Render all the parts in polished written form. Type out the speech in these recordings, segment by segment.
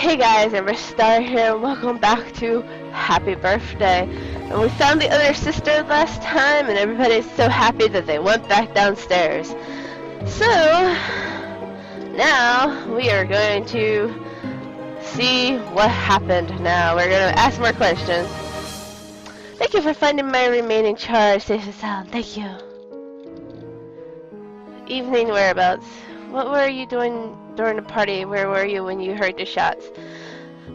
Hey guys, Star here, welcome back to Happy Birthday. And we found the other sister last time, and everybody's so happy that they went back downstairs. So, now we are going to see what happened now. We're going to ask more questions. Thank you for finding my remaining charge safe and sound. Thank you. Evening whereabouts. What were you doing during the party? Where were you when you heard the shots?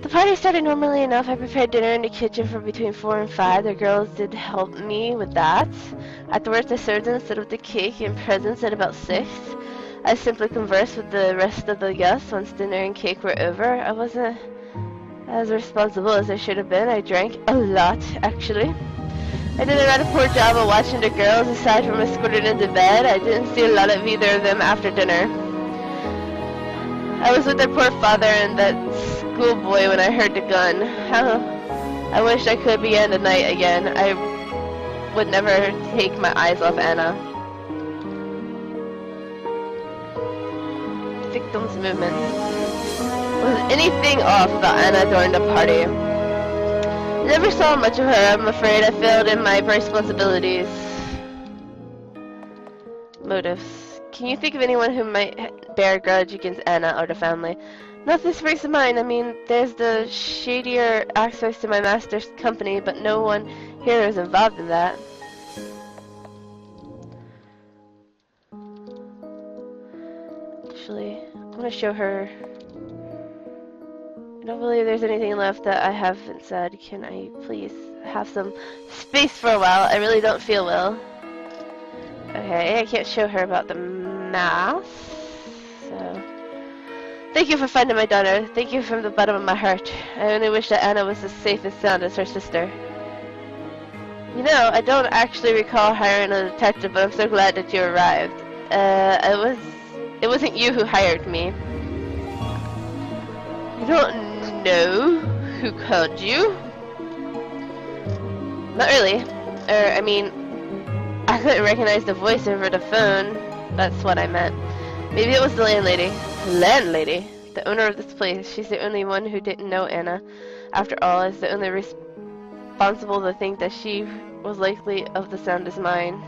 The party started normally enough. I prepared dinner in the kitchen for between 4 and 5. The girls did help me with that. Afterwards, I served them instead of the cake and presents at about 6. I simply conversed with the rest of the guests once dinner and cake were over. I wasn't as responsible as I should have been. I drank a lot, actually. I did a rather poor job of watching the girls. Aside from escorting into bed, I didn't see a lot of either of them after dinner. I was with their poor father and that schoolboy when I heard the gun. I wish I could begin the night again. I would never take my eyes off Anna. Victim's movement. Was anything off about Anna during the party? Never saw much of her. I'm afraid I failed in my responsibilities. Motives. Can you think of anyone who might bear a grudge against Anna or the family? Nothing springs to mind. I mean, there's the shadier aspects to my master's company, but no one here is involved in that. Actually, I'm gonna show her. I don't believe there's anything left that I haven't said. Can I please have some space for a while? I really don't feel well. Okay, I can't show her about the mask. So, thank you for finding my daughter. Thank you from the bottom of my heart. I only wish that Anna was as safe and sound as her sister. You know, I don't actually recall hiring a detective, but I'm so glad that you arrived. It wasn't you who hired me. You don't know who called you? Not really. I mean, I couldn't recognize the voice over the phone. That's what I meant. Maybe it was the landlady. Landlady? The owner of this place. She's the only one who didn't know Anna. After all, is the only responsible to think that she was likely of the soundest mind.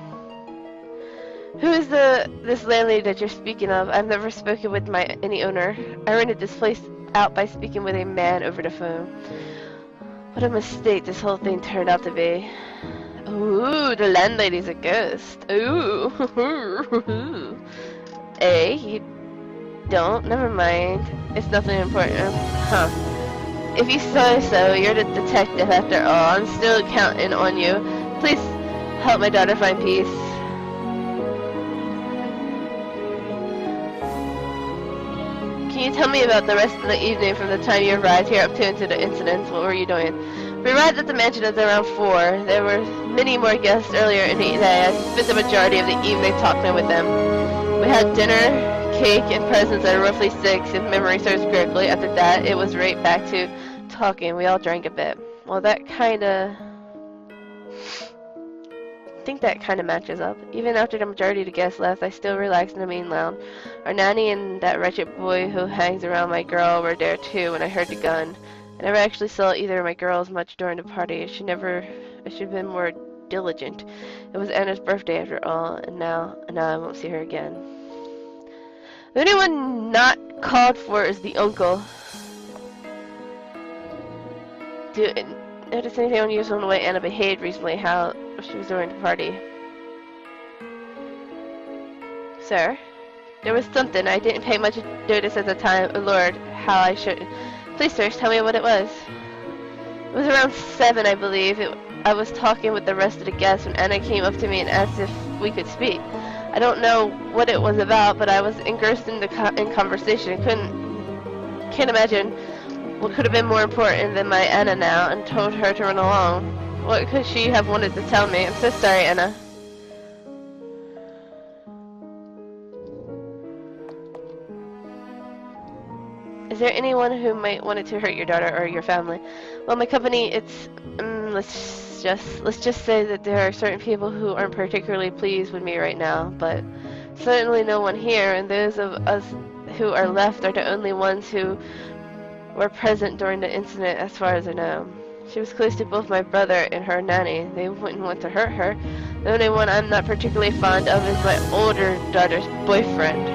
Who is this landlady that you're speaking of? I've never spoken with any owner. I rented this place out by speaking with a man over the phone. What a mistake this whole thing turned out to be. Ooh, the landlady's a ghost. Ooh. You don't? Never mind. It's nothing important. Huh. If you say so, you're the detective after all. I'm still counting on you. Please help my daughter find peace. Can you tell me about the rest of the evening from the time you arrived here up to into the incidents? What were you doing? We arrived at the mansion at around 4. There were many more guests earlier in the day. I spent the majority of the evening talking with them. We had dinner, cake, and presents at roughly 6, if memory serves correctly. After that, it was right back to talking. We all drank a bit. Well, I think that kinda matches up. Even after the majority of the guests left, I still relaxed in the main lounge. Our nanny and that wretched boy who hangs around my girl were there too when I heard the gun. I never actually saw either of my girls much during the party. I should have been more diligent. It was Anna's birthday after all, and now I won't see her again. The only one not called for is the uncle. Do you notice anything unusual in the way Anna behaved recently, how she was during the party? Sir? There was something. I didn't pay much notice at the time. Oh Lord, how I should. Please, sir, tell me what it was. It was around 7, I believe. I was talking with the rest of the guests when Anna came up to me and asked if we could speak. I don't know what it was about, but I was engrossed in conversation. Can't imagine what could have been more important than my Anna now, and told her to run along. What could she have wanted to tell me? I'm so sorry, Anna. Is there anyone who might wanted to hurt your daughter or your family? Well, my company, it's let's just say that there are certain people who aren't particularly pleased with me right now, but certainly no one here, and those of us who are left are the only ones who were present during the incident as far as I know. She was close to both my brother and her nanny. They wouldn't want to hurt her. The only one I'm not particularly fond of is my older daughter's boyfriend.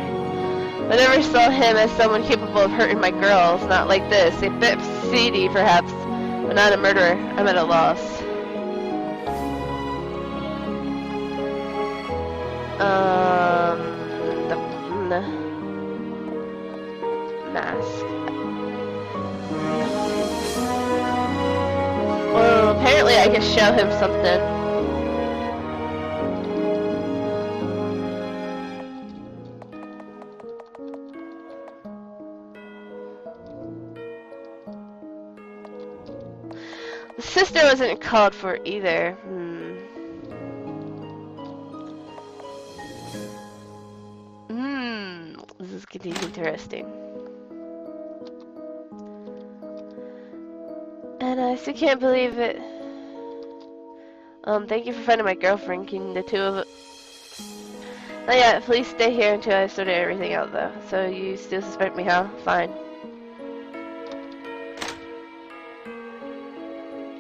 I never saw him as someone capable of hurting my girls, not like this. A bit seedy, perhaps, but not a murderer. I'm at a loss. The mask. Well, apparently I can show him something. The sister wasn't called for either. This is getting interesting. And I still can't believe it. Thank you for finding my girlfriend, King. The two of it. Oh yeah, please stay here until I sorted everything out, though. So you still suspect me, huh? Fine.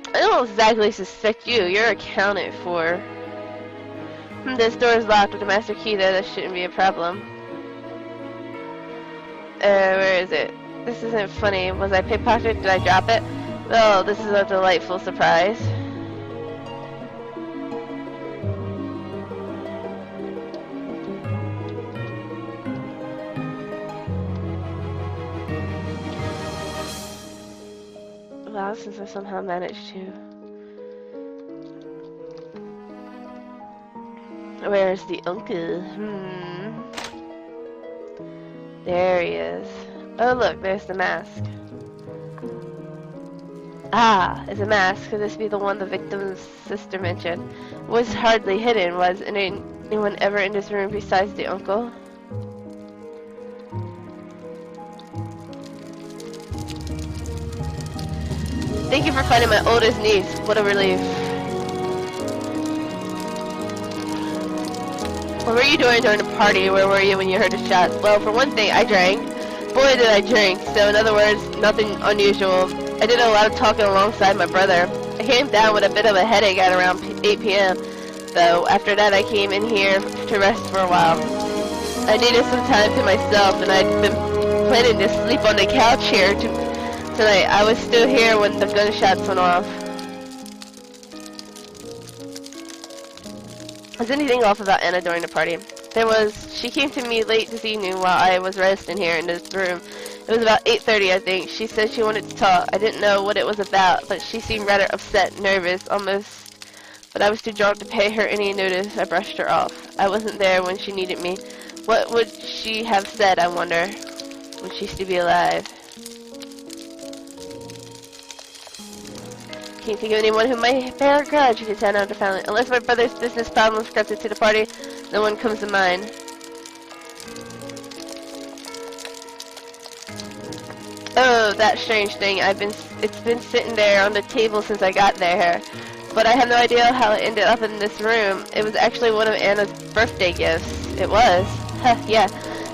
I don't exactly suspect you. You're accounted for. This door is locked with a master key, though. That shouldn't be a problem. Where is it? This isn't funny. Was I pickpocketed? Did I drop it? Oh, this is a delightful surprise. Wow, since I somehow managed to. Where's the uncle? There he is. Oh look, there's the mask. Ah, it's a mask. Could this be the one the victim's sister mentioned? Was hardly hidden. Was anyone ever in this room besides the uncle? Thank you for finding my oldest niece. What a relief. What were you doing during the party? Where were you when you heard the shots? Well, for one thing, I drank. Boy, did I drink. So, in other words, nothing unusual. I did a lot of talking alongside my brother. I came down with a bit of a headache at around 8 p.m. Though, after that, I came in here to rest for a while. I needed some time to myself, and I'd been planning to sleep on the couch here tonight. I was still here when the gunshots went off. Was anything off about Anna during the party? She came to me late this evening while I was resting here in this room. It was about 8:30, I think. She said she wanted to talk. I didn't know what it was about, but she seemed rather upset, nervous, almost. But I was too drunk to pay her any notice. I brushed her off. I wasn't there when she needed me. What would she have said, I wonder? Would she still be alive? Can't think of anyone who might bear a grudge if it's out of the family. Unless my brother's business problems crept into the party, no one comes to mind. Oh, that strange thing. It's been sitting there on the table since I got there. But I have no idea how it ended up in this room. It was actually one of Anna's birthday gifts. It was. Huh, yeah.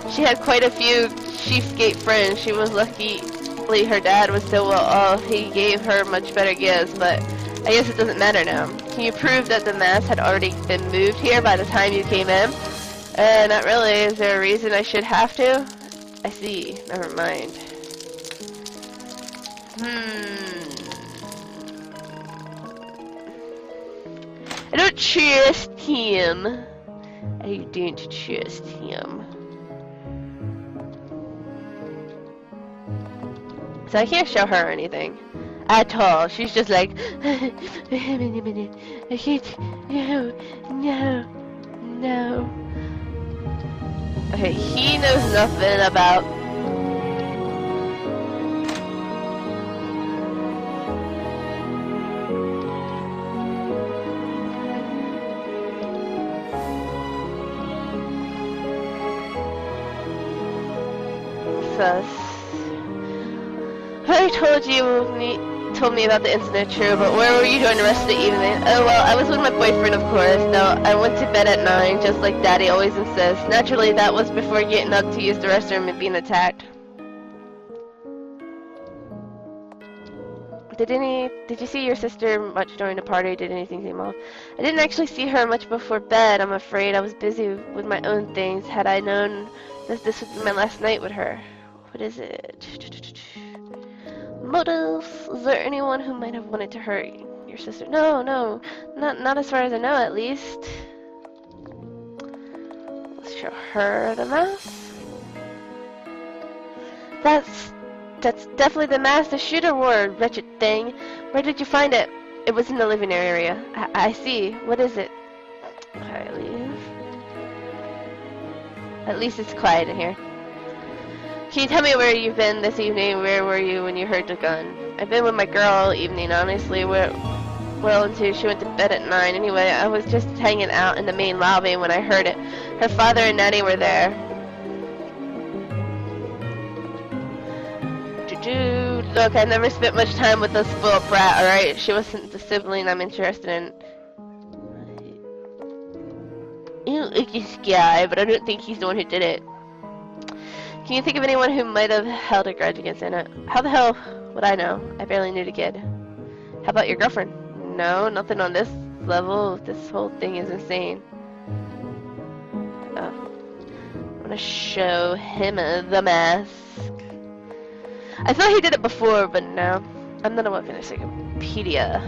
She had quite a few cheapskate friends. She was lucky her dad was so well off. He gave her much better gifts, but I guess it doesn't matter now. Can you prove that the mask had already been moved here by the time you came in? Not really. Is there a reason I should have to? I see. Never mind. I don't trust him. I don't trust him. So I can't show her anything at all. She's just like, I can't, no. Okay, he knows nothing about. I told me about the incident, true, but where were you during the rest of the evening? Oh, well, I was with my boyfriend, of course. No, I went to bed at 9, just like Daddy always insists. Naturally, that was before getting up to use the restroom and being attacked. Did you see your sister much during the party? Did anything seem off? I didn't actually see her much before bed, I'm afraid. I was busy with my own things. Had I known that this would be my last night with her. What is it? Motives? Is there anyone who might have wanted to hurt your sister? No, no. Not as far as I know, at least. Let's show her the mask. That's definitely the mask the shooter wore, wretched thing. Where did you find it? It was in the living area. I see. What is it? Okay, leave. At least it's quiet in here. Can you tell me where you've been this evening? Where were you when you heard the gun? I've been with my girl all evening, honestly. Well, until she went to bed at 9. Anyway, I was just hanging out in the main lobby when I heard it. Her father and Nanny were there. Look, I never spent much time with this spoiled brat, alright? She wasn't the sibling I'm interested in. You don't like this guy, but I don't think he's the one who did it. Can you think of anyone who might have held a grudge against Anna? How the hell would I know? I barely knew the kid. How about your girlfriend? No, nothing on this level. This whole thing is insane. Oh. I'm gonna show him the mask. I thought he did it before, but no. I'm gonna look in encyclopedia.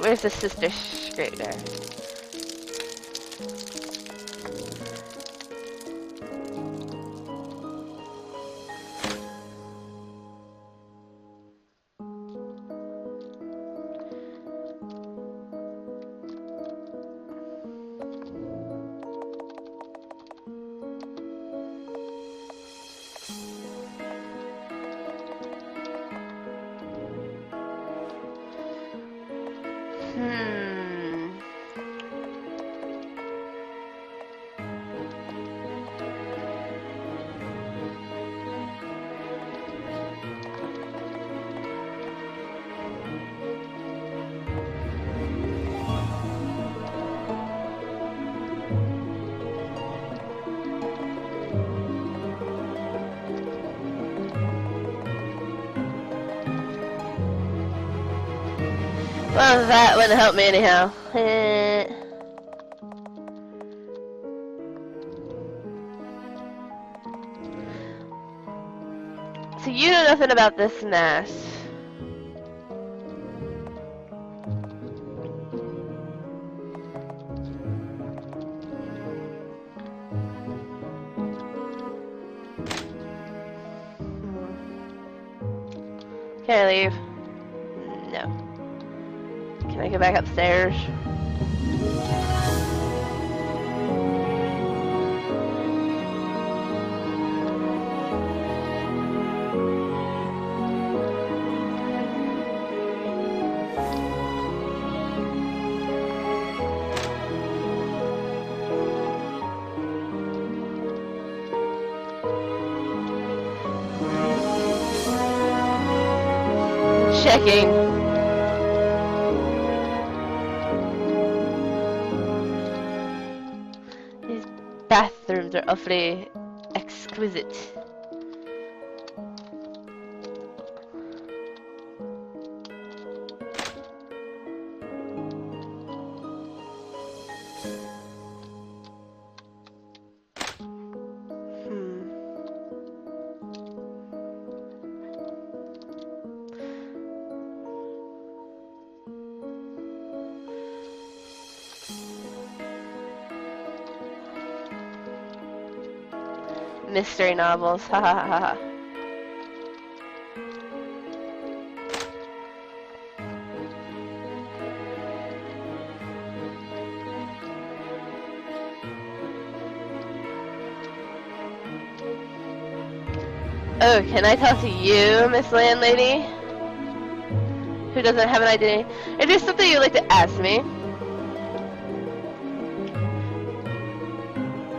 Where's the sister straight there? Well, that wouldn't help me anyhow. So you know nothing about this mess. Can I leave? No. Can I go back upstairs? Checking. These bathrooms are awfully exquisite. Mystery novels, ha ha ha ha. Oh, can I talk to you, Miss Landlady? Who doesn't have an identity? If there's something you'd like to ask me.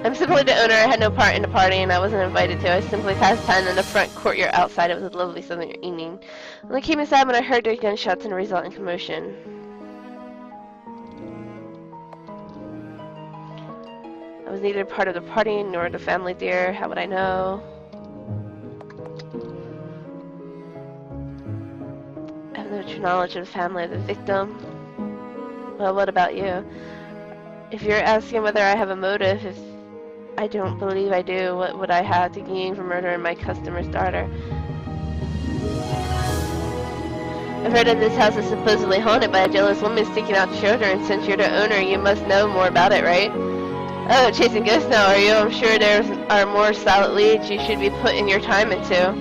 I'm simply the owner. I had no part in the party and I wasn't invited to. I simply passed time in the front courtyard outside. It was a lovely southern evening. I only came inside when I heard the gunshots and the resulting commotion. I was neither part of the party nor the family, dear. How would I know? I have no true knowledge of the family of the victim. Well, what about you? If you're asking whether I have a motive, if I don't believe I do, what would I have to gain from murdering my customer's daughter? I've heard that this house is supposedly haunted by a jealous woman seeking out children. Since you're the owner, you must know more about it, right? Oh, chasing ghosts now, are you? I'm sure there are more solid leads you should be putting your time into.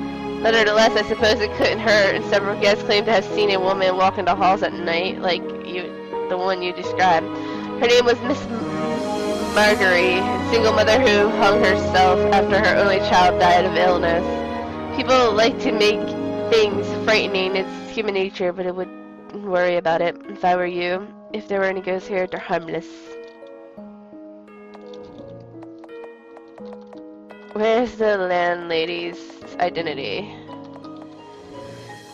Nevertheless, I suppose it couldn't hurt, and several guests claim to have seen a woman walk in the halls at night, like the one you described. Her name was Miss Marguerite, a single mother who hung herself after her only child died of illness. People like to make things frightening. It's human nature, but I wouldn't worry about it if I were you. If there were any ghosts here, they're harmless. Where's the landlady's identity?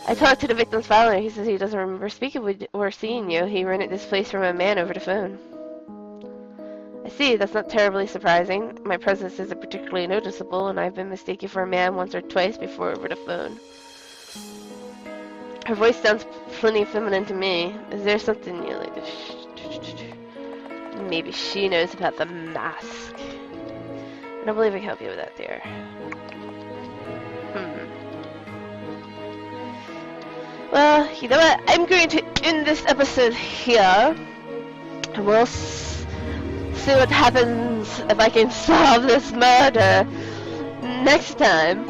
I talked to the victim's father. He says he doesn't remember speaking with or seeing you. He rented this place from a man over the phone. I see. That's not terribly surprising. My presence isn't particularly noticeable, and I've been mistaken for a man once or twice before over the phone. Her voice sounds plenty feminine to me. Is there something you like to maybe she knows about the mask. I don't believe I can help you with that, dear. Well, you know what? I'm going to end this episode here. And we'll see what happens if I can solve this murder next time.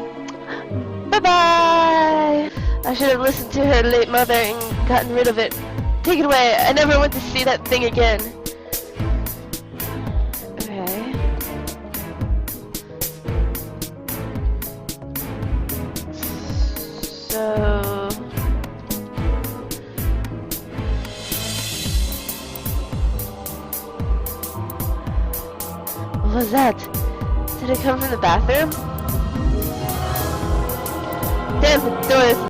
Bye-bye! I should have listened to her late mother and gotten rid of it. Take it away. I never want to see that thing again. Okay. So... what was that? Did it come from the bathroom? Damn, the door is